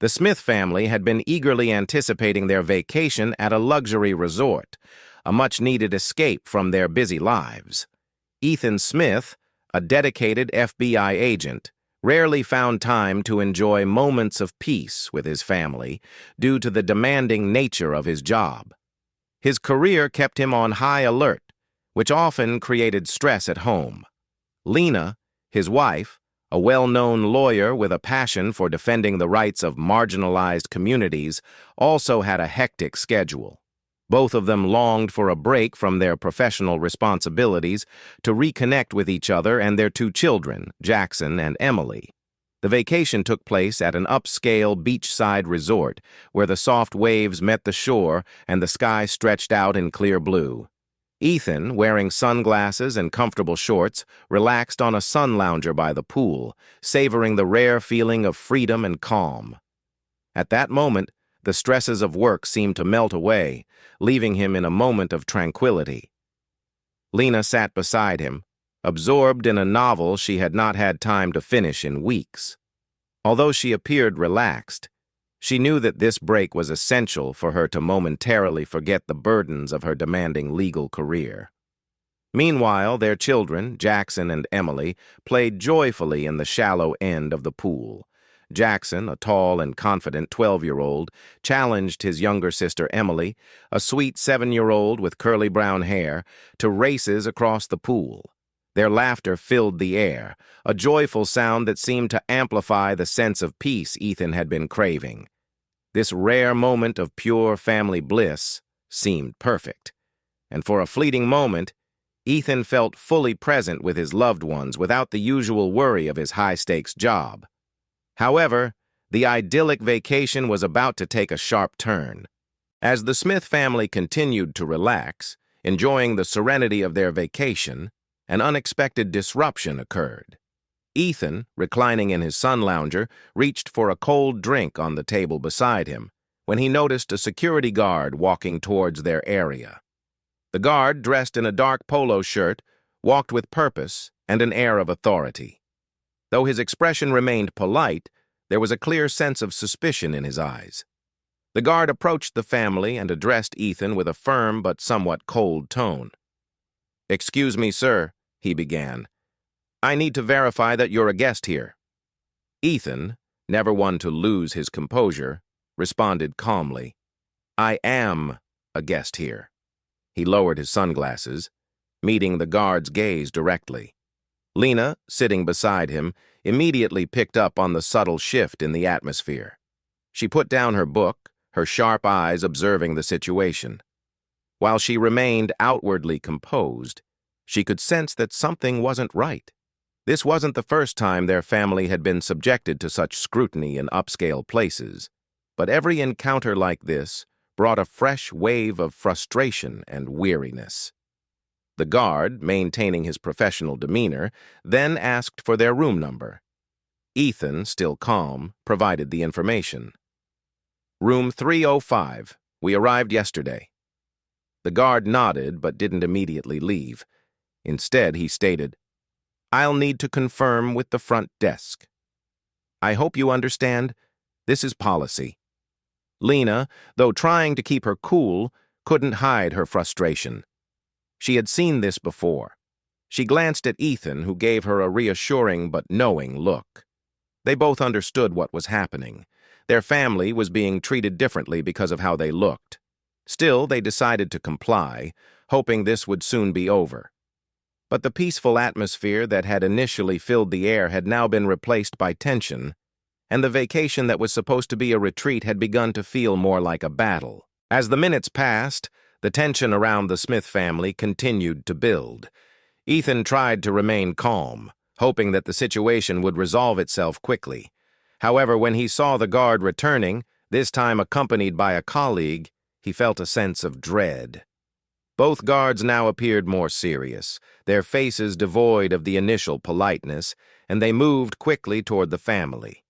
The Smith family had been eagerly anticipating their vacation at a luxury resort, a much-needed escape from their busy lives. Ethan Smith, a dedicated FBI agent, rarely found time to enjoy moments of peace with his family due to the demanding nature of his job. His career kept him on high alert, which often created stress at home. Lena, his wife, a well-known lawyer with a passion for defending the rights of marginalized communities, also had a hectic schedule. Both of them longed for a break from their professional responsibilities to reconnect with each other and their two children, Jackson and Emily. The vacation took place at an upscale beachside resort where the soft waves met the shore and the sky stretched out in clear blue. Ethan, wearing sunglasses and comfortable shorts, relaxed on a sun lounger by the pool, savoring the rare feeling of freedom and calm. At that moment, the stresses of work seemed to melt away, leaving him in a moment of tranquility. Lena sat beside him, absorbed in a novel she had not had time to finish in weeks. Although she appeared relaxed, she knew that this break was essential for her to momentarily forget the burdens of her demanding legal career. Meanwhile, their children, Jackson and Emily, played joyfully in the shallow end of the pool. Jackson, a tall and confident 12-year-old, challenged his younger sister Emily, a sweet 7-year-old with curly brown hair, to races across the pool. Their laughter filled the air, a joyful sound that seemed to amplify the sense of peace Ethan had been craving. This rare moment of pure family bliss seemed perfect, and for a fleeting moment, Ethan felt fully present with his loved ones without the usual worry of his high-stakes job. However, the idyllic vacation was about to take a sharp turn. As the Smith family continued to relax, enjoying the serenity of their vacation, an unexpected disruption occurred. Ethan, reclining in his sun lounger, reached for a cold drink on the table beside him when he noticed a security guard walking towards their area. The guard, dressed in a dark polo shirt, walked with purpose and an air of authority. Though his expression remained polite, there was a clear sense of suspicion in his eyes. The guard approached the family and addressed Ethan with a firm but somewhat cold tone. "Excuse me, sir," he began. "I need to verify that you're a guest here." Ethan, never one to lose his composure, responded calmly, "I am a guest here." He lowered his sunglasses, meeting the guard's gaze directly. Lena, sitting beside him, immediately picked up on the subtle shift in the atmosphere. She put down her book, her sharp eyes observing the situation. While she remained outwardly composed, she could sense that something wasn't right. This wasn't the first time their family had been subjected to such scrutiny in upscale places, but every encounter like this brought a fresh wave of frustration and weariness. The guard, maintaining his professional demeanor, then asked for their room number. Ethan, still calm, provided the information. "Room 305. We arrived yesterday." The guard nodded but didn't immediately leave. Instead, he stated, "I'll need to confirm with the front desk. I hope you understand, this is policy." Lena, though trying to keep her cool, couldn't hide her frustration. She had seen this before. She glanced at Ethan, who gave her a reassuring but knowing look. They both understood what was happening. Their family was being treated differently because of how they looked. Still, they decided to comply, hoping this would soon be over. But the peaceful atmosphere that had initially filled the air had now been replaced by tension, and the vacation that was supposed to be a retreat had begun to feel more like a battle. As the minutes passed, the tension around the Smith family continued to build. Ethan tried to remain calm, hoping that the situation would resolve itself quickly. However, when he saw the guard returning, this time accompanied by a colleague, he felt a sense of dread. Both guards now appeared more serious, their faces devoid of the initial politeness, and they moved quickly toward the family.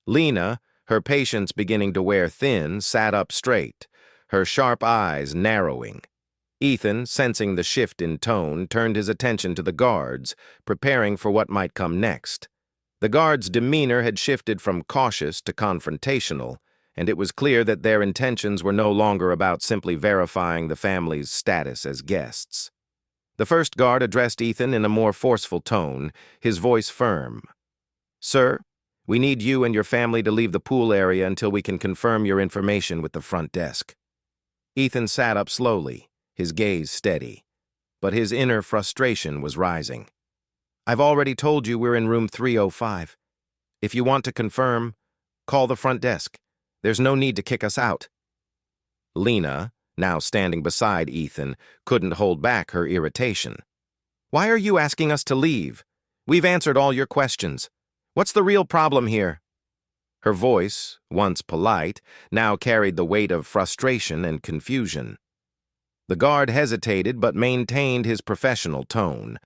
Lena, her patience beginning to wear thin, sat up straight, her sharp eyes narrowing. Ethan, sensing the shift in tone, turned his attention to the guards, preparing for what might come next. The guard's demeanor had shifted from cautious to confrontational, and it was clear that their intentions were no longer about simply verifying the family's status as guests. The first guard addressed Ethan in a more forceful tone, his voice firm. "Sir, we need you and your family to leave the pool area until we can confirm your information with the front desk." Ethan sat up slowly, his gaze steady, but his inner frustration was rising. "I've already told you we're in room 305. If you want to confirm, call the front desk. There's no need to kick us out." Lena, now standing beside Ethan, couldn't hold back her irritation. "Why are you asking us to leave? We've answered all your questions. What's the real problem here?" Her voice, once polite, now carried the weight of frustration and confusion. The guard hesitated but maintained his professional tone.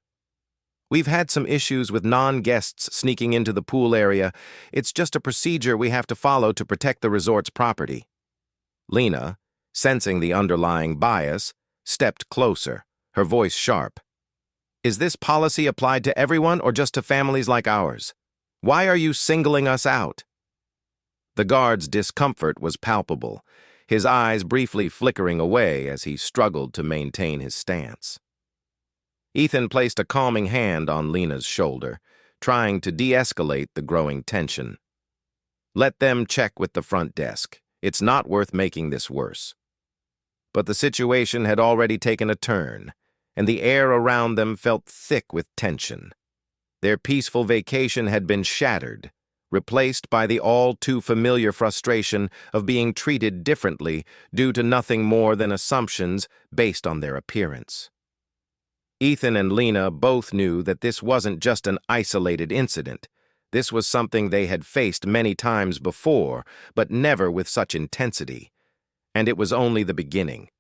"We've had some issues with non-guests sneaking into the pool area. It's just a procedure we have to follow to protect the resort's property." Lena, sensing the underlying bias, stepped closer, her voice sharp. "Is this policy applied to everyone or just to families like ours? Why are you singling us out?" The guard's discomfort was palpable, his eyes briefly flickering away as he struggled to maintain his stance. Ethan placed a calming hand on Lena's shoulder, trying to de-escalate the growing tension. "Let them check with the front desk. It's not worth making this worse." But the situation had already taken a turn, and the air around them felt thick with tension. Their peaceful vacation had been shattered, replaced by the all-too-familiar frustration of being treated differently due to nothing more than assumptions based on their appearance. Ethan and Lena both knew that this wasn't just an isolated incident. This was something they had faced many times before, but never with such intensity. And it was only the beginning.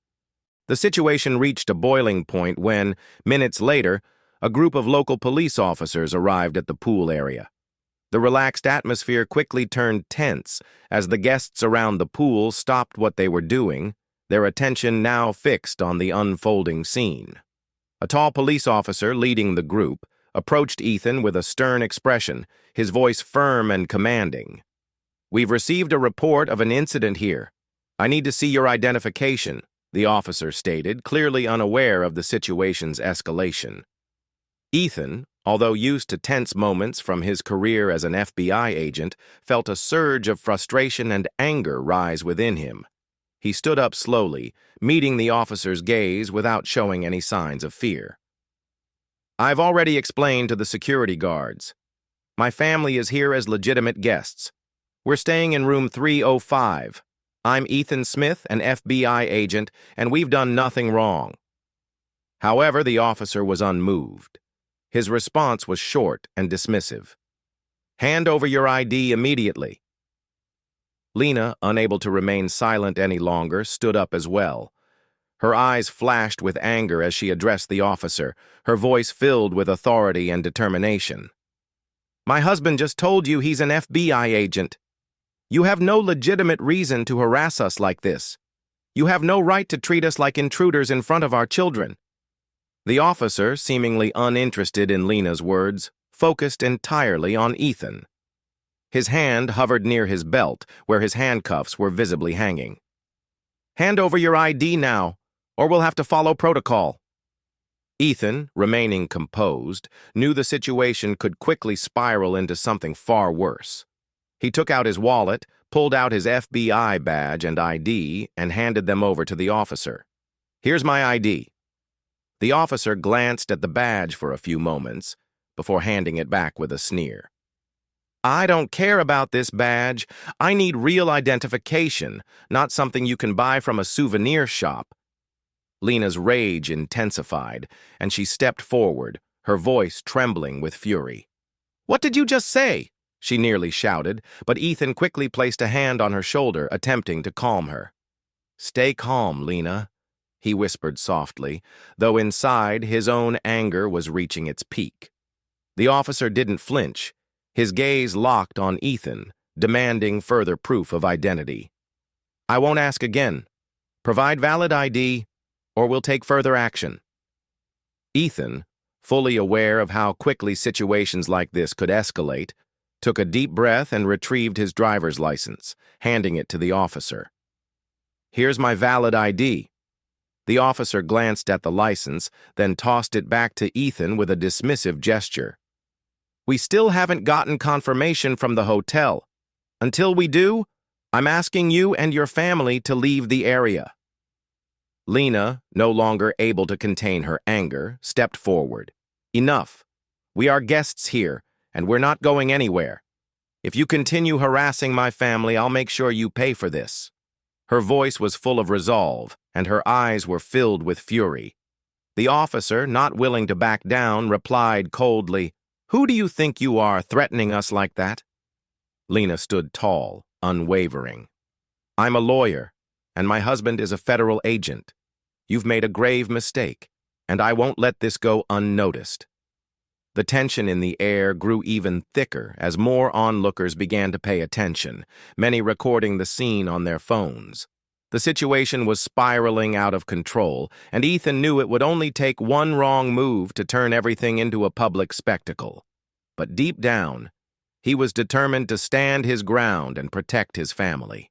The situation reached a boiling point when, minutes later, a group of local police officers arrived at the pool area. The relaxed atmosphere quickly turned tense as the guests around the pool stopped what they were doing, their attention now fixed on the unfolding scene. A tall police officer leading the group approached Ethan with a stern expression, his voice firm and commanding. "We've received a report of an incident here. I need to see your identification," the officer stated, clearly unaware of the situation's escalation. Ethan, although used to tense moments from his career as an FBI agent, felt a surge of frustration and anger rise within him. He stood up slowly, meeting the officer's gaze without showing any signs of fear. "I've already explained to the security guards. My family is here as legitimate guests. We're staying in room 305. I'm Ethan Smith, an FBI agent, and we've done nothing wrong." However, the officer was unmoved. His response was short and dismissive. "Hand over your ID immediately." Lena, unable to remain silent any longer, stood up as well. Her eyes flashed with anger as she addressed the officer, her voice filled with authority and determination. "My husband just told you he's an FBI agent. You have no legitimate reason to harass us like this. You have no right to treat us like intruders in front of our children." The officer, seemingly uninterested in Lena's words, focused entirely on Ethan. His hand hovered near his belt, where his handcuffs were visibly hanging. "Hand over your ID now, or we'll have to follow protocol." Ethan, remaining composed, knew the situation could quickly spiral into something far worse. He took out his wallet, pulled out his FBI badge and ID, and handed them over to the officer. "Here's my ID." The officer glanced at the badge for a few moments before handing it back with a sneer. "I don't care about this badge. I need real identification, not something you can buy from a souvenir shop." Lena's rage intensified, and she stepped forward, her voice trembling with fury. "What did you just say?" she nearly shouted, but Ethan quickly placed a hand on her shoulder, attempting to calm her. "Stay calm, Lena," he whispered softly, though inside his own anger was reaching its peak. The officer didn't flinch, his gaze locked on Ethan, demanding further proof of identity. "I won't ask again. Provide valid ID, or we'll take further action." Ethan, fully aware of how quickly situations like this could escalate, took a deep breath and retrieved his driver's license, handing it to the officer. "Here's my valid ID." The officer glanced at the license, then tossed it back to Ethan with a dismissive gesture. "We still haven't gotten confirmation from the hotel. Until we do, I'm asking you and your family to leave the area." Lena, no longer able to contain her anger, stepped forward. "Enough. We are guests here, and we're not going anywhere. If you continue harassing my family, I'll make sure you pay for this." Her voice was full of resolve, and her eyes were filled with fury. The officer, not willing to back down, replied coldly, "Who do you think you are, threatening us like that?" Lena stood tall, unwavering. "I'm a lawyer, and my husband is a federal agent. You've made a grave mistake, and I won't let this go unnoticed." The tension in the air grew even thicker as more onlookers began to pay attention, many recording the scene on their phones. The situation was spiraling out of control, and Ethan knew it would only take one wrong move to turn everything into a public spectacle. But deep down, he was determined to stand his ground and protect his family.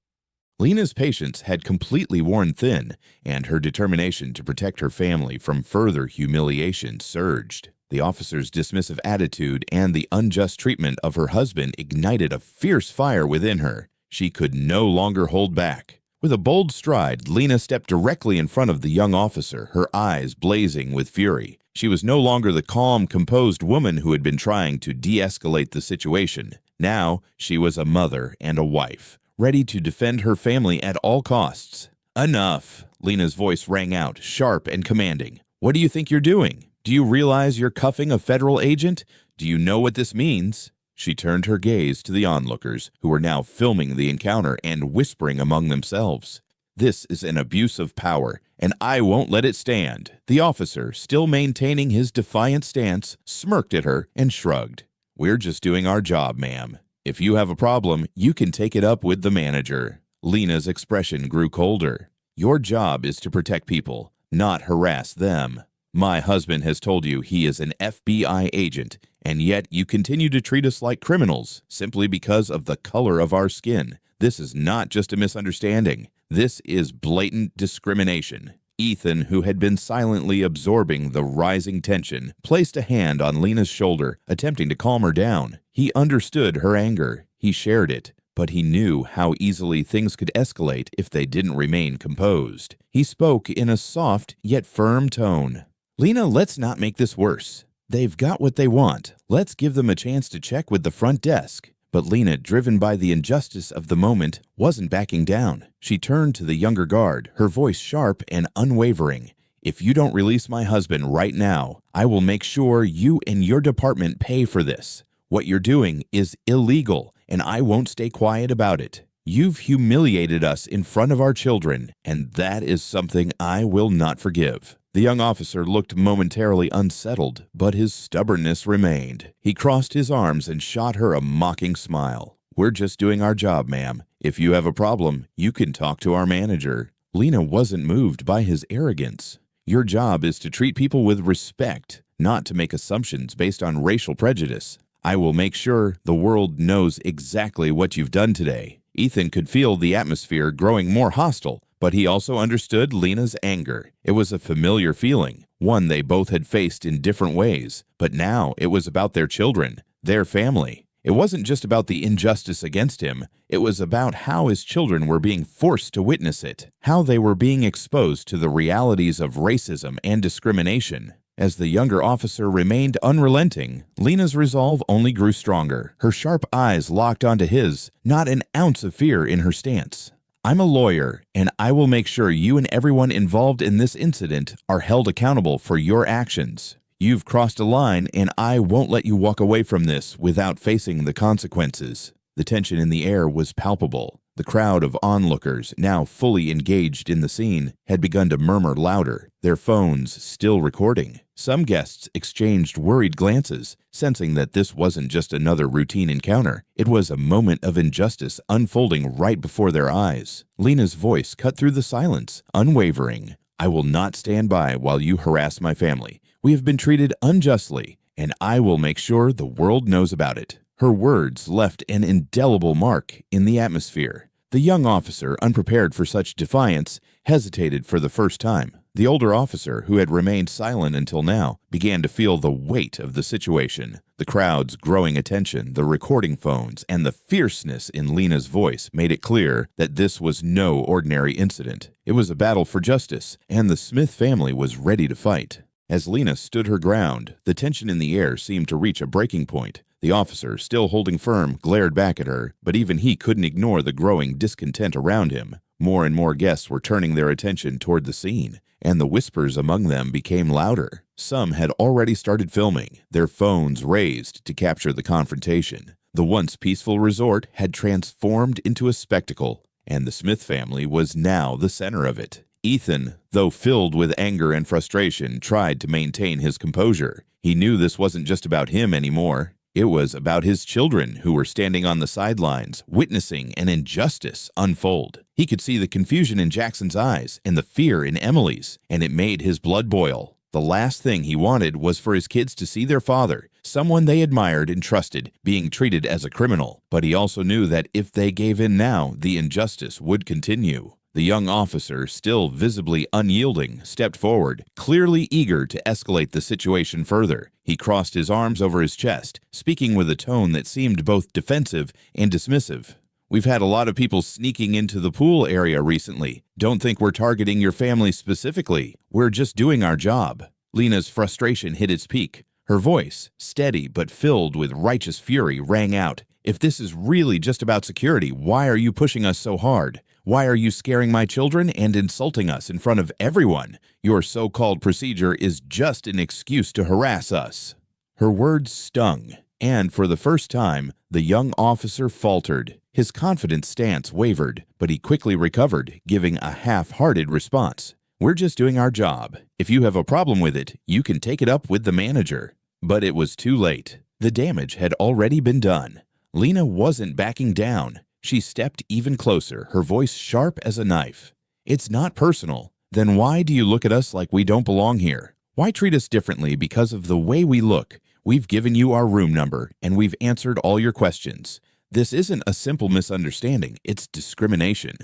Lena's patience had completely worn thin, and her determination to protect her family from further humiliation surged. The officer's dismissive attitude and the unjust treatment of her husband ignited a fierce fire within her. She could no longer hold back. With a bold stride, Lena stepped directly in front of the young officer, her eyes blazing with fury. She was no longer the calm, composed woman who had been trying to de-escalate the situation. Now, she was a mother and a wife, ready to defend her family at all costs. "Enough!" Lena's voice rang out, sharp and commanding. "What do you think you're doing? Do you realize you're cuffing a federal agent? Do you know what this means?" She turned her gaze to the onlookers, who were now filming the encounter and whispering among themselves. "This is an abuse of power, and I won't let it stand." The officer, still maintaining his defiant stance, smirked at her and shrugged. "We're just doing our job, ma'am. If you have a problem, you can take it up with the manager." Lena's expression grew colder. "Your job is to protect people, not harass them. My husband has told you he is an FBI agent, and yet you continue to treat us like criminals simply because of the color of our skin. This is not just a misunderstanding. This is blatant discrimination." Ethan, who had been silently absorbing the rising tension, placed a hand on Lena's shoulder, attempting to calm her down. He understood her anger. He shared it, but he knew how easily things could escalate if they didn't remain composed. He spoke in a soft yet firm tone. "Lena, let's not make this worse. They've got what they want. Let's give them a chance to check with the front desk." But Lena, driven by the injustice of the moment, wasn't backing down. She turned to the younger guard, her voice sharp and unwavering. "If you don't release my husband right now, I will make sure you and your department pay for this. What you're doing is illegal, and I won't stay quiet about it. You've humiliated us in front of our children, and that is something I will not forgive." The young officer looked momentarily unsettled, but his stubbornness remained. He crossed his arms and shot her a mocking smile. "We're just doing our job, ma'am. If you have a problem, you can talk to our manager." Lena wasn't moved by his arrogance. "Your job is to treat people with respect, not to make assumptions based on racial prejudice. I will make sure the world knows exactly what you've done today." Ethan could feel the atmosphere growing more hostile, but he also understood Lena's anger. It was a familiar feeling, one they both had faced in different ways, but now it was about their children, their family. It wasn't just about the injustice against him, it was about how his children were being forced to witness it, how they were being exposed to the realities of racism and discrimination. As the younger officer remained unrelenting, Lena's resolve only grew stronger. Her sharp eyes locked onto his, not an ounce of fear in her stance. "I'm a lawyer, and I will make sure you and everyone involved in this incident are held accountable for your actions. You've crossed a line, and I won't let you walk away from this without facing the consequences." The tension in the air was palpable. The crowd of onlookers, now fully engaged in the scene, had begun to murmur louder, their phones still recording. Some guests exchanged worried glances, sensing that this wasn't just another routine encounter. It was a moment of injustice unfolding right before their eyes. Lena's voice cut through the silence, unwavering. "I will not stand by while you harass my family. We have been treated unjustly, and I will make sure the world knows about it." Her words left an indelible mark in the atmosphere. The young officer, unprepared for such defiance, hesitated for the first time. The older officer, who had remained silent until now, began to feel the weight of the situation. The crowd's growing attention, the recording phones, and the fierceness in Lena's voice made it clear that this was no ordinary incident. It was a battle for justice, and the Smith family was ready to fight. As Lena stood her ground, the tension in the air seemed to reach a breaking point. The officer, still holding firm, glared back at her, but even he couldn't ignore the growing discontent around him. More and more guests were turning their attention toward the scene, and the whispers among them became louder. Some had already started filming, their phones raised to capture the confrontation. The once peaceful resort had transformed into a spectacle, and the Smith family was now the center of it. Ethan, though filled with anger and frustration, tried to maintain his composure. He knew this wasn't just about him anymore. It was about his children who were standing on the sidelines, witnessing an injustice unfold. He could see the confusion in Jackson's eyes and the fear in Emily's, and it made his blood boil. The last thing he wanted was for his kids to see their father, someone they admired and trusted, being treated as a criminal. But he also knew that if they gave in now, the injustice would continue. The young officer, still visibly unyielding, stepped forward, clearly eager to escalate the situation further. He crossed his arms over his chest, speaking with a tone that seemed both defensive and dismissive. "We've had a lot of people sneaking into the pool area recently. Don't think we're targeting your family specifically. We're just doing our job." Lena's frustration hit its peak. Her voice, steady but filled with righteous fury, rang out. "If this is really just about security, why are you pushing us so hard? Why are you scaring my children and insulting us in front of everyone? Your so-called procedure is just an excuse to harass us." Her words stung, and for the first time, the young officer faltered. His confident stance wavered, but he quickly recovered, giving a half-hearted response. "We're just doing our job. If you have a problem with it, you can take it up with the manager." But it was too late. The damage had already been done. Lena wasn't backing down. She stepped even closer, her voice sharp as a knife. "It's not personal. Then why do you look at us like we don't belong here? Why treat us differently because of the way we look? We've given you our room number, and we've answered all your questions. This isn't a simple misunderstanding, it's discrimination."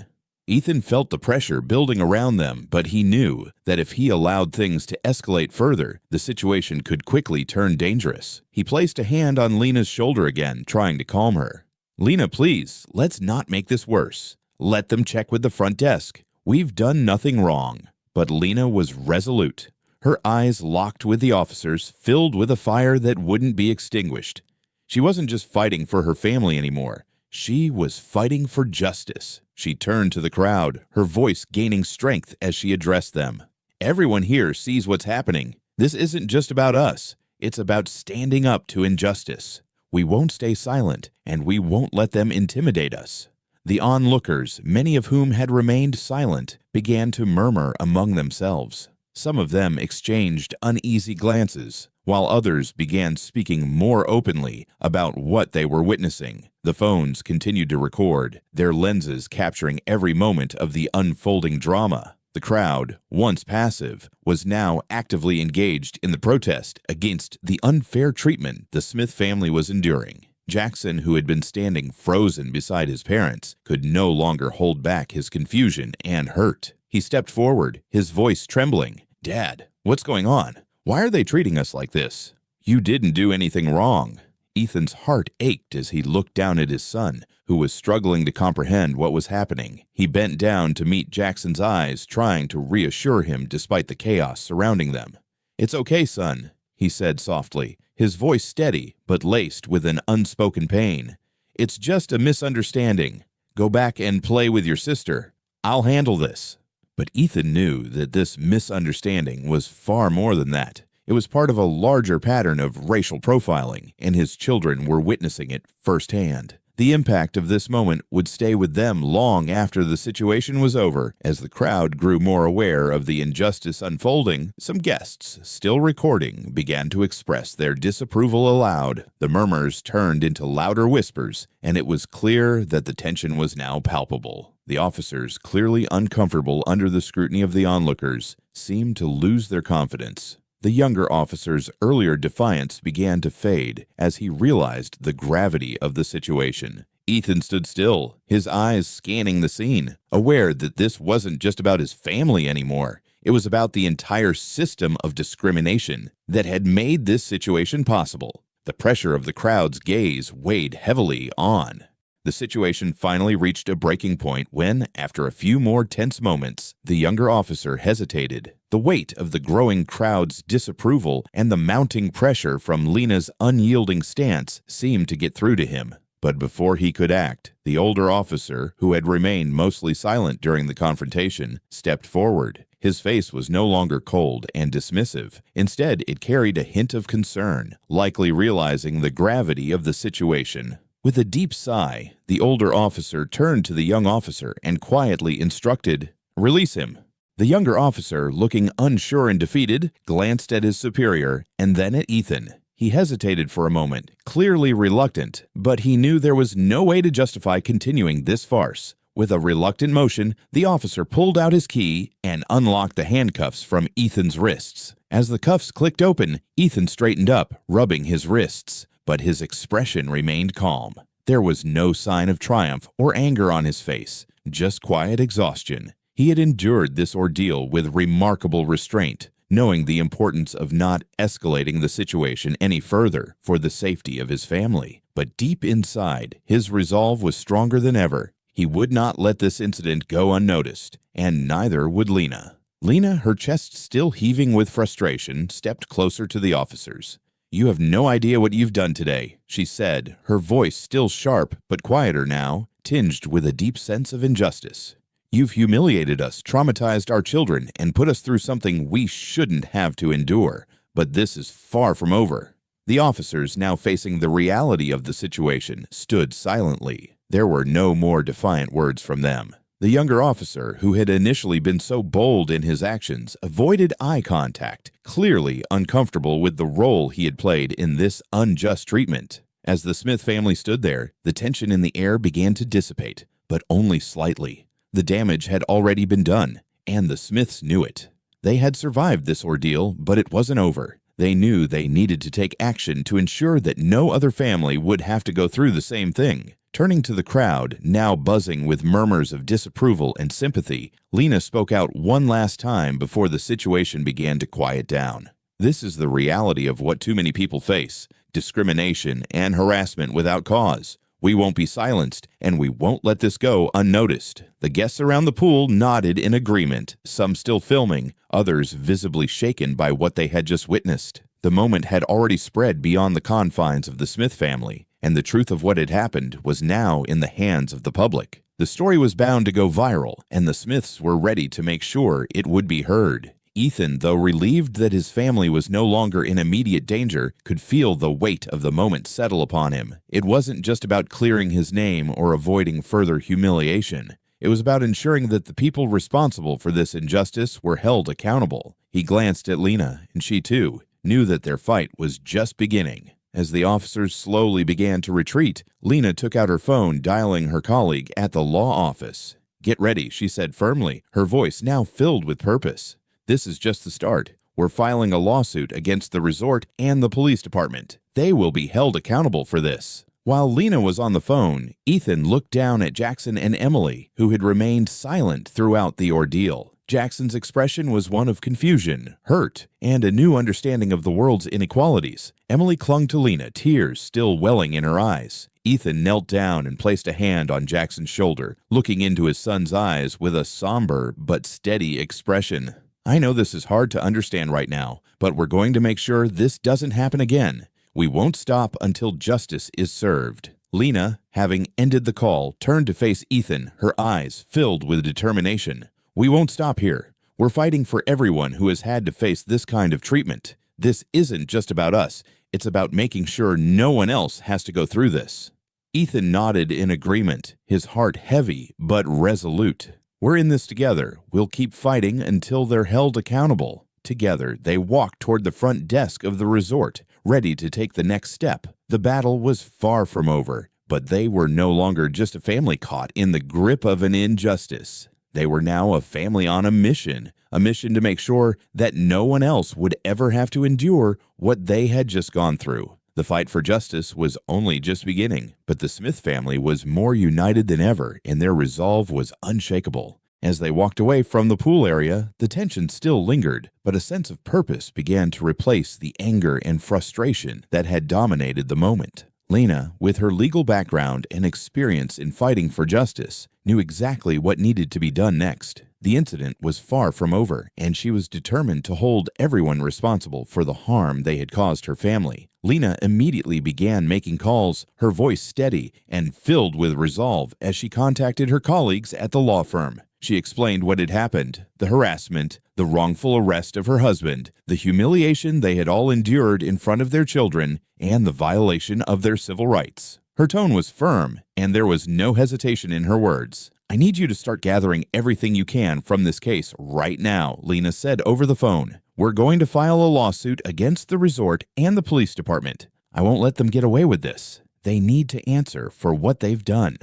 Ethan felt the pressure building around them, but he knew that if he allowed things to escalate further, the situation could quickly turn dangerous. He placed a hand on Lena's shoulder again, trying to calm her. "Lena, please, let's not make this worse. Let them check with the front desk. We've done nothing wrong." But Lena was resolute. Her eyes locked with the officers, filled with a fire that wouldn't be extinguished. She wasn't just fighting for her family anymore. She was fighting for justice. She turned to the crowd, her voice gaining strength as she addressed them. "Everyone here sees what's happening. This isn't just about us. It's about standing up to injustice. We won't stay silent, and we won't let them intimidate us." The onlookers, many of whom had remained silent, began to murmur among themselves. Some of them exchanged uneasy glances, while others began speaking more openly about what they were witnessing. The phones continued to record, their lenses capturing every moment of the unfolding drama. The crowd, once passive, was now actively engaged in the protest against the unfair treatment the Smith family was enduring. Jackson, who had been standing frozen beside his parents, could no longer hold back his confusion and hurt. He stepped forward, his voice trembling. "Dad, what's going on? Why are they treating us like this?" "You didn't do anything wrong." Ethan's heart ached as he looked down at his son, who was struggling to comprehend what was happening. He bent down to meet Jackson's eyes, trying to reassure him despite the chaos surrounding them. "It's okay, son," he said softly, his voice steady but laced with an unspoken pain. "It's just a misunderstanding. Go back and play with your sister. I'll handle this." But Ethan knew that this misunderstanding was far more than that. It was part of a larger pattern of racial profiling, and his children were witnessing it firsthand. The impact of this moment would stay with them long after the situation was over. As the crowd grew more aware of the injustice unfolding, some guests, still recording, began to express their disapproval aloud. The murmurs turned into louder whispers, and it was clear that the tension was now palpable. The officers, clearly uncomfortable under the scrutiny of the onlookers, seemed to lose their confidence. The younger officer's earlier defiance began to fade as he realized the gravity of the situation. Ethan stood still, his eyes scanning the scene, aware that this wasn't just about his family anymore. It was about the entire system of discrimination that had made this situation possible. The pressure of the crowd's gaze weighed heavily on. The situation finally reached a breaking point when, after a few more tense moments, the younger officer hesitated. The weight of the growing crowd's disapproval and the mounting pressure from Lena's unyielding stance seemed to get through to him. But before he could act, the older officer, who had remained mostly silent during the confrontation, stepped forward. His face was no longer cold and dismissive. Instead, it carried a hint of concern, likely realizing the gravity of the situation. With a deep sigh, the older officer turned to the young officer and quietly instructed, "Release him." The younger officer, looking unsure and defeated, glanced at his superior and then at Ethan. He hesitated for a moment, clearly reluctant, but he knew there was no way to justify continuing this farce. With a reluctant motion, the officer pulled out his key and unlocked the handcuffs from Ethan's wrists. As the cuffs clicked open, Ethan straightened up, rubbing his wrists, but his expression remained calm. There was no sign of triumph or anger on his face, just quiet exhaustion. He had endured this ordeal with remarkable restraint, knowing the importance of not escalating the situation any further for the safety of his family. But deep inside, his resolve was stronger than ever. He would not let this incident go unnoticed, and neither would Lena. Lena, her chest still heaving with frustration, stepped closer to the officers. "You have no idea what you've done today," she said, her voice still sharp but quieter now, tinged with a deep sense of injustice. "You've humiliated us, traumatized our children, and put us through something we shouldn't have to endure. But this is far from over." The officers, now facing the reality of the situation, stood silently. There were no more defiant words from them. The younger officer, who had initially been so bold in his actions, avoided eye contact, clearly uncomfortable with the role he had played in this unjust treatment. As the Smith family stood there, the tension in the air began to dissipate, but only slightly. The damage had already been done, and the Smiths knew it. They had survived this ordeal, but it wasn't over. They knew they needed to take action to ensure that no other family would have to go through the same thing. Turning to the crowd, now buzzing with murmurs of disapproval and sympathy, Lena spoke out one last time before the situation began to quiet down. "This is the reality of what too many people face: discrimination and harassment without cause. We won't be silenced, and we won't let this go unnoticed." The guests around the pool nodded in agreement, some still filming, others visibly shaken by what they had just witnessed. The moment had already spread beyond the confines of the Smith family, and the truth of what had happened was now in the hands of the public. The story was bound to go viral, and the Smiths were ready to make sure it would be heard. Ethan, though relieved that his family was no longer in immediate danger, could feel the weight of the moment settle upon him. It wasn't just about clearing his name or avoiding further humiliation. It was about ensuring that the people responsible for this injustice were held accountable. He glanced at Lena, and she too knew that their fight was just beginning. As the officers slowly began to retreat, Lena took out her phone, dialing her colleague at the law office. "Get ready," she said firmly, her voice now filled with purpose. "This is just the start. We're filing a lawsuit against the resort and the police department. They will be held accountable for this." While Lena was on the phone, Ethan looked down at Jackson and Emily, who had remained silent throughout the ordeal. Jackson's expression was one of confusion, hurt, and a new understanding of the world's inequalities. Emily clung to Lena, tears still welling in her eyes. Ethan knelt down and placed a hand on Jackson's shoulder, looking into his son's eyes with a somber but steady expression. "I know this is hard to understand right now, but we're going to make sure this doesn't happen again. We won't stop until justice is served." Lena, having ended the call, turned to face Ethan, her eyes filled with determination. "We won't stop here. We're fighting for everyone who has had to face this kind of treatment. This isn't just about us. It's about making sure no one else has to go through this." Ethan nodded in agreement, his heart heavy but resolute. "We're in this together. We'll keep fighting until they're held accountable." Together, they walked toward the front desk of the resort, ready to take the next step. The battle was far from over, but they were no longer just a family caught in the grip of an injustice. They were now a family on a mission to make sure that no one else would ever have to endure what they had just gone through. The fight for justice was only just beginning, but the Smith family was more united than ever, and their resolve was unshakable. As they walked away from the pool area, the tension still lingered, but a sense of purpose began to replace the anger and frustration that had dominated the moment. Lena, with her legal background and experience in fighting for justice, knew exactly what needed to be done next. The incident was far from over, and she was determined to hold everyone responsible for the harm they had caused her family. Lena immediately began making calls, her voice steady and filled with resolve as she contacted her colleagues at the law firm. She explained what had happened, the harassment, the wrongful arrest of her husband, the humiliation they had all endured in front of their children, and the violation of their civil rights. Her tone was firm, and there was no hesitation in her words. "I need you to start gathering everything you can from this case right now," Lena said over the phone. "We're going to file a lawsuit against the resort and the police department. I won't let them get away with this. They need to answer for what they've done."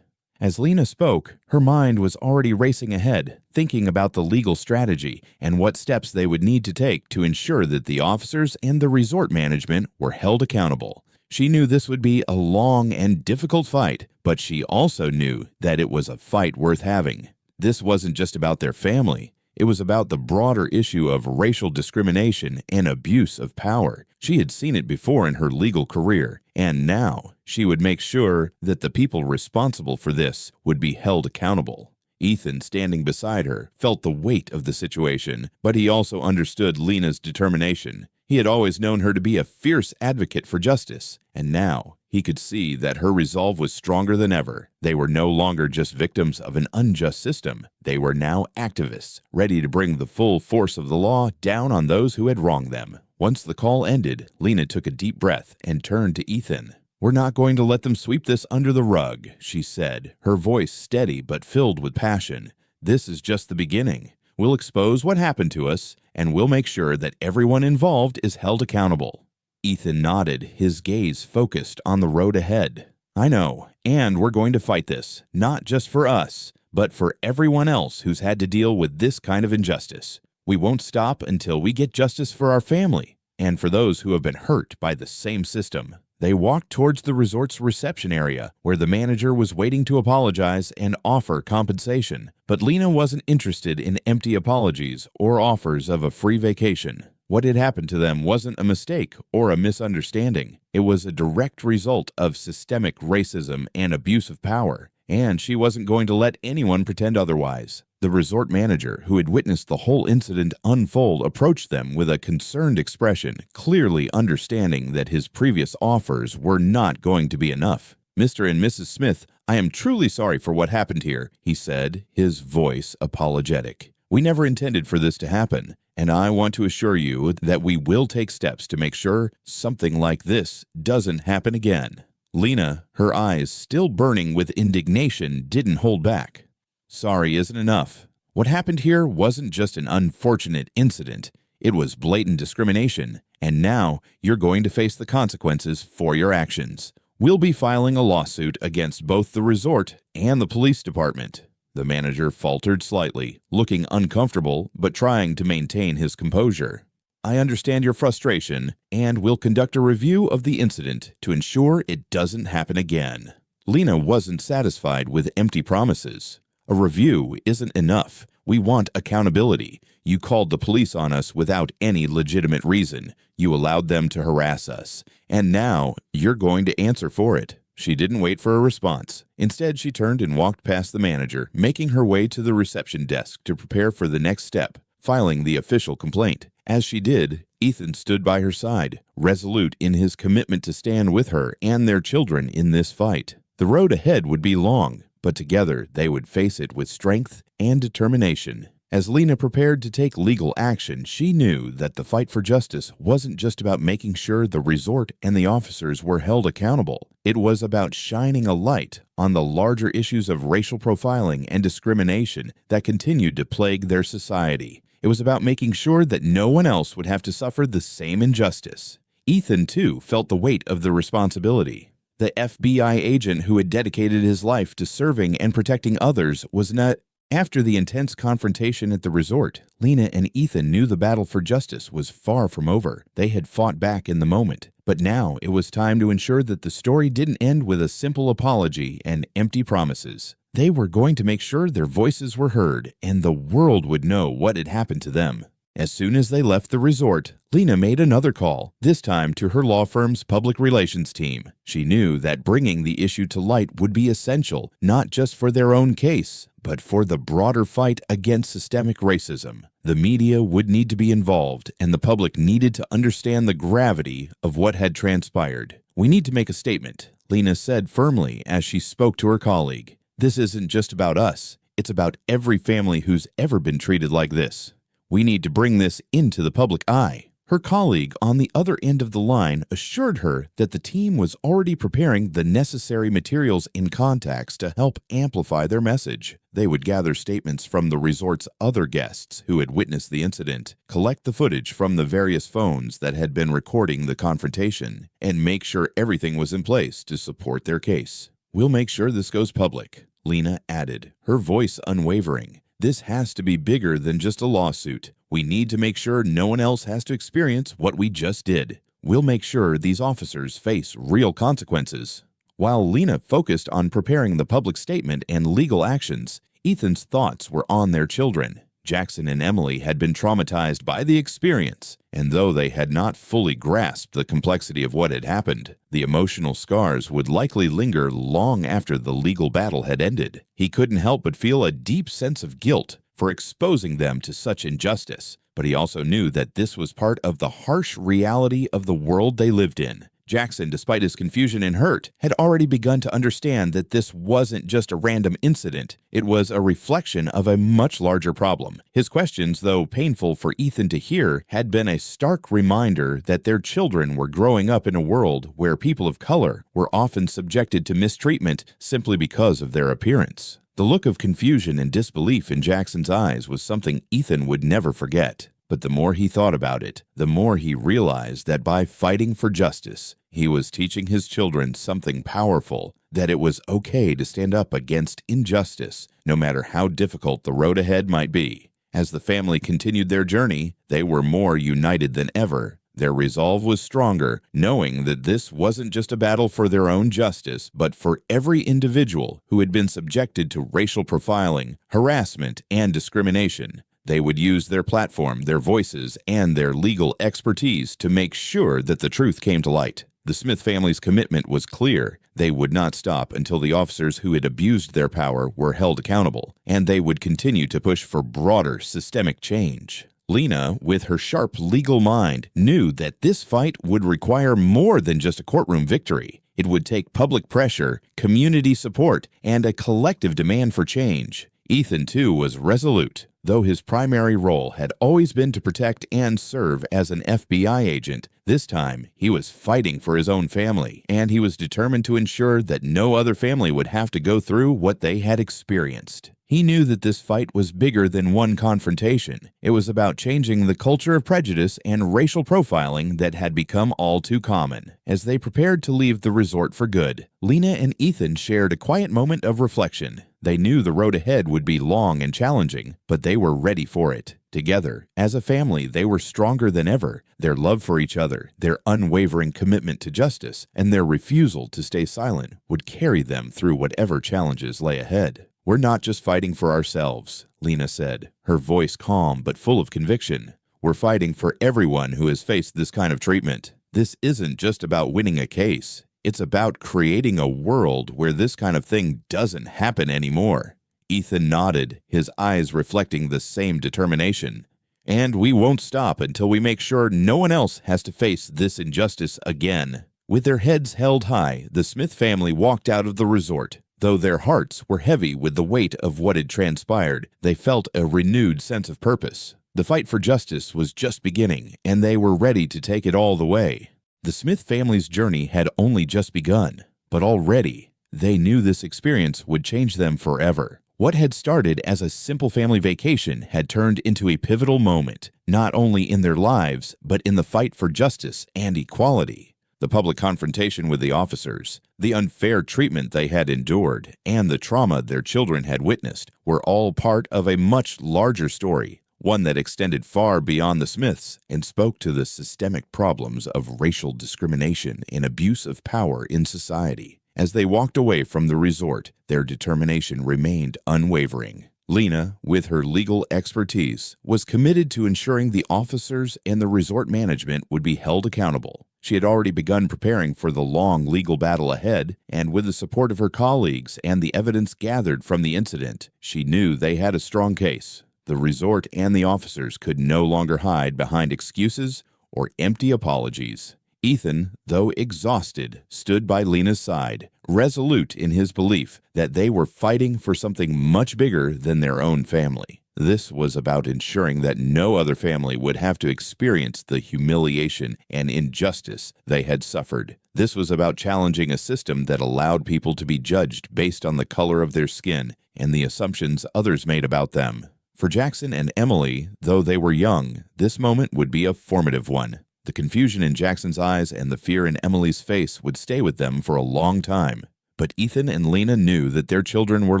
As Lena spoke, her mind was already racing ahead, thinking about the legal strategy and what steps they would need to take to ensure that the officers and the resort management were held accountable. She knew this would be a long and difficult fight, but she also knew that it was a fight worth having. This wasn't just about their family. It was about the broader issue of racial discrimination and abuse of power. She had seen it before in her legal career, and now she would make sure that the people responsible for this would be held accountable. Ethan, standing beside her, felt the weight of the situation, but he also understood Lena's determination. He had always known her to be a fierce advocate for justice, and now he could see that her resolve was stronger than ever. They were no longer just victims of an unjust system. They were now activists, ready to bring the full force of the law down on those who had wronged them. Once the call ended, Lena took a deep breath and turned to Ethan. "We're not going to let them sweep this under the rug," she said, her voice steady but filled with passion. "This is just the beginning. We'll expose what happened to us, and we'll make sure that everyone involved is held accountable." Ethan nodded, his gaze focused on the road ahead. "I know, and we're going to fight this, not just for us, but for everyone else who's had to deal with this kind of injustice. We won't stop until we get justice for our family, and for those who have been hurt by the same system." They walked towards the resort's reception area, where the manager was waiting to apologize and offer compensation. But Lena wasn't interested in empty apologies or offers of a free vacation. What had happened to them wasn't a mistake or a misunderstanding. It was a direct result of systemic racism and abuse of power, and she wasn't going to let anyone pretend otherwise. The resort manager, who had witnessed the whole incident unfold, approached them with a concerned expression, clearly understanding that his previous offers were not going to be enough. "Mr. and Mrs. Smith, I am truly sorry for what happened here," he said, his voice apologetic. "We never intended for this to happen, and I want to assure you that we will take steps to make sure something like this doesn't happen again." Lena, her eyes still burning with indignation, didn't hold back. "Sorry isn't enough. What happened here wasn't just an unfortunate incident. It was blatant discrimination, and now you're going to face the consequences for your actions. We'll be filing a lawsuit against both the resort and the police department." The manager faltered slightly, looking uncomfortable but trying to maintain his composure. "I understand your frustration, and we'll conduct a review of the incident to ensure it doesn't happen again." Lena wasn't satisfied with empty promises. "A review isn't enough. We want accountability. You called the police on us without any legitimate reason. You allowed them to harass us. And now you're going to answer for it." She didn't wait for a response. Instead, she turned and walked past the manager, making her way to the reception desk to prepare for the next step, filing the official complaint. As she did, Ethan stood by her side, resolute in his commitment to stand with her and their children in this fight. The road ahead would be long, but together they would face it with strength and determination. As Lena prepared to take legal action, she knew that the fight for justice wasn't just about making sure the resort and the officers were held accountable. It was about shining a light on the larger issues of racial profiling and discrimination that continued to plague their society. It was about making sure that no one else would have to suffer the same injustice. Ethan, too, felt the weight of the responsibility. The FBI agent who had dedicated his life to serving and protecting others was not After the intense confrontation at the resort, Lena and Ethan knew the battle for justice was far from over. They had fought back in the moment, but now it was time to ensure that the story didn't end with a simple apology and empty promises. They were going to make sure their voices were heard and the world would know what had happened to them. As soon as they left the resort, Lena made another call, this time to her law firm's public relations team. She knew that bringing the issue to light would be essential, not just for their own case, but for the broader fight against systemic racism. The media would need to be involved, and the public needed to understand the gravity of what had transpired. "We need to make a statement," Lena said firmly as she spoke to her colleague. "This isn't just about us. It's about every family who's ever been treated like this. We need to bring this into the public eye." Her colleague on the other end of the line assured her that the team was already preparing the necessary materials in context to help amplify their message. They would gather statements from the resort's other guests who had witnessed the incident, collect the footage from the various phones that had been recording the confrontation, and make sure everything was in place to support their case. "We'll make sure this goes public," Lena added, her voice unwavering. "This has to be bigger than just a lawsuit. We need to make sure no one else has to experience what we just did. We'll make sure these officers face real consequences." While Lena focused on preparing the public statement and legal actions, Ethan's thoughts were on their children. Jackson and Emily had been traumatized by the experience, and though they had not fully grasped the complexity of what had happened, the emotional scars would likely linger long after the legal battle had ended. He couldn't help but feel a deep sense of guilt for exposing them to such injustice, but he also knew that this was part of the harsh reality of the world they lived in. Jackson, despite his confusion and hurt, had already begun to understand that this wasn't just a random incident. It was a reflection of a much larger problem. His questions, though painful for Ethan to hear, had been a stark reminder that their children were growing up in a world where people of color were often subjected to mistreatment simply because of their appearance. The look of confusion and disbelief in Jackson's eyes was something Ethan would never forget. But the more he thought about it, the more he realized that by fighting for justice, he was teaching his children something powerful, that it was okay to stand up against injustice, no matter how difficult the road ahead might be. As the family continued their journey, they were more united than ever. Their resolve was stronger, knowing that this wasn't just a battle for their own justice, but for every individual who had been subjected to racial profiling, harassment, and discrimination. They would use their platform, their voices, and their legal expertise to make sure that the truth came to light. The Smith family's commitment was clear. They would not stop until the officers who had abused their power were held accountable, and they would continue to push for broader systemic change. Lena, with her sharp legal mind, knew that this fight would require more than just a courtroom victory. It would take public pressure, community support, and a collective demand for change. Ethan, too, was resolute. Though his primary role had always been to protect and serve as an FBI agent, this time he was fighting for his own family, and he was determined to ensure that no other family would have to go through what they had experienced. He knew that this fight was bigger than one confrontation. It was about changing the culture of prejudice and racial profiling that had become all too common. As they prepared to leave the resort for good, Lena and Ethan shared a quiet moment of reflection. They knew the road ahead would be long and challenging, but they were ready for it. Together, as a family, they were stronger than ever. Their love for each other, their unwavering commitment to justice, and their refusal to stay silent would carry them through whatever challenges lay ahead. "We're not just fighting for ourselves," Lena said, her voice calm but full of conviction. "We're fighting for everyone who has faced this kind of treatment. This isn't just about winning a case. It's about creating a world where this kind of thing doesn't happen anymore." Ethan nodded, his eyes reflecting the same determination. "And we won't stop until we make sure no one else has to face this injustice again." With their heads held high, the Smith family walked out of the resort. Though their hearts were heavy with the weight of what had transpired, they felt a renewed sense of purpose. The fight for justice was just beginning, and they were ready to take it all the way. The Smith family's journey had only just begun, but already they knew this experience would change them forever. What had started as a simple family vacation had turned into a pivotal moment, not only in their lives, but in the fight for justice and equality. The public confrontation with the officers, the unfair treatment they had endured, and the trauma their children had witnessed were all part of a much larger story, one that extended far beyond the Smiths and spoke to the systemic problems of racial discrimination and abuse of power in society. As they walked away from the resort, their determination remained unwavering. Lena, with her legal expertise, was committed to ensuring the officers and the resort management would be held accountable. She had already begun preparing for the long legal battle ahead, and with the support of her colleagues and the evidence gathered from the incident, she knew they had a strong case. The resort and the officers could no longer hide behind excuses or empty apologies. Ethan, though exhausted, stood by Lena's side, resolute in his belief that they were fighting for something much bigger than their own family. This was about ensuring that no other family would have to experience the humiliation and injustice they had suffered. This was about challenging a system that allowed people to be judged based on the color of their skin and the assumptions others made about them. For Jackson and Emily, though they were young, this moment would be a formative one. The confusion in Jackson's eyes and the fear in Emily's face would stay with them for a long time. But Ethan and Lena knew that their children were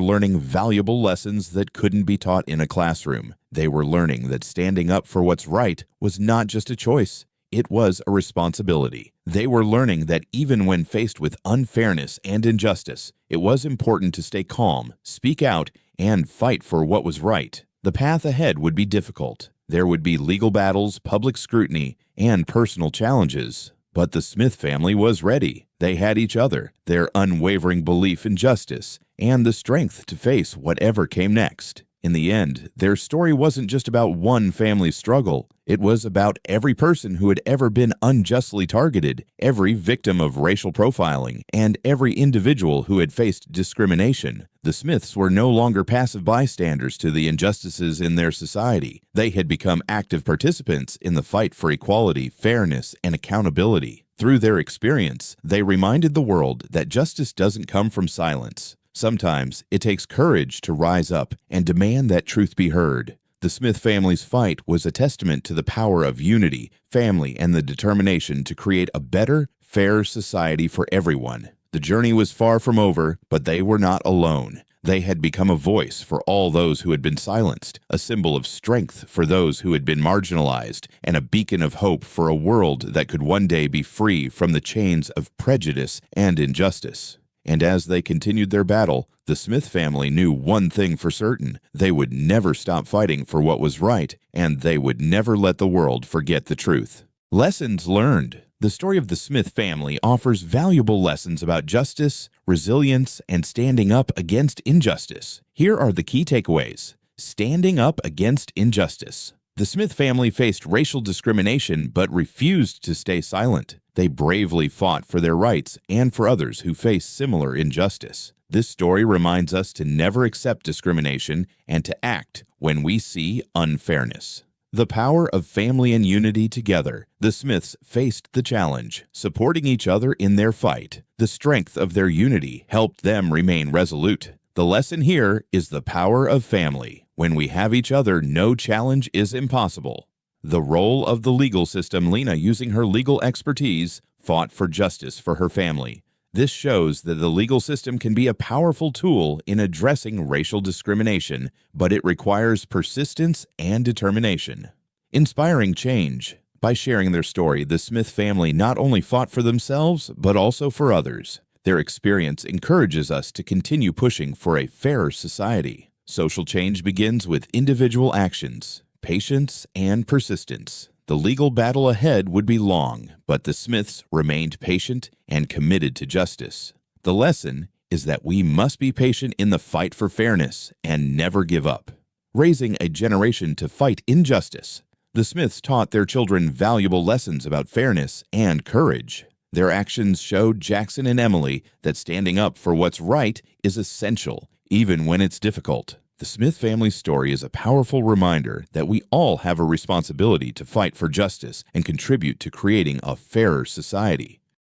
learning valuable lessons that couldn't be taught in a classroom. They were learning that standing up for what's right was not just a choice, it was a responsibility. They were learning that even when faced with unfairness and injustice, it was important to stay calm, speak out, and fight for what was right. The path ahead would be difficult. There would be legal battles, public scrutiny, and personal challenges. But the Smith family was ready. They had each other, their unwavering belief in justice, and the strength to face whatever came next. In the end, their story wasn't just about one family's struggle. It was about every person who had ever been unjustly targeted, every victim of racial profiling, and every individual who had faced discrimination. The Smiths were no longer passive bystanders to the injustices in their society. They had become active participants in the fight for equality, fairness, and accountability. Through their experience, they reminded the world that justice doesn't come from silence. Sometimes it takes courage to rise up and demand that truth be heard. The Smith family's fight was a testament to the power of unity, family, and the determination to create a better, fair society for everyone. The journey was far from over, but they were not alone. They had become a voice for all those who had been silenced, a symbol of strength for those who had been marginalized, and a beacon of hope for a world that could one day be free from the chains of prejudice and injustice. And as they continued their battle, the Smith family knew one thing for certain: they would never stop fighting for what was right, and they would never let the world forget the truth. Lessons learned. The story of the Smith family offers valuable lessons about justice, resilience, and standing up against injustice. Here are the key takeaways. Standing up against injustice. The Smith family faced racial discrimination but refused to stay silent. They bravely fought for their rights and for others who face similar injustice. This story reminds us to never accept discrimination and to act when we see unfairness. The power of family and unity together. The Smiths faced the challenge, supporting each other in their fight. The strength of their unity helped them remain resolute. The lesson here is the power of family. When we have each other, no challenge is impossible. The role of the legal system. Lena, using her legal expertise, fought for justice for her family. This shows that the legal system can be a powerful tool in addressing racial discrimination, but it requires persistence and determination. Inspiring change. By sharing their story, the Smith family not only fought for themselves, but also for others. Their experience encourages us to continue pushing for a fairer society. Social change begins with individual actions, patience, and persistence. The legal battle ahead would be long, but the Smiths remained patient and committed to justice. The lesson is that we must be patient in the fight for fairness and never give up. Raising a generation to fight injustice. The Smiths taught their children valuable lessons about fairness and courage. Their actions showed Jackson and Emily that standing up for what's right is essential, even when it's difficult. The Smith family story is a powerful reminder that we all have a responsibility to fight for justice and contribute to creating a fairer society.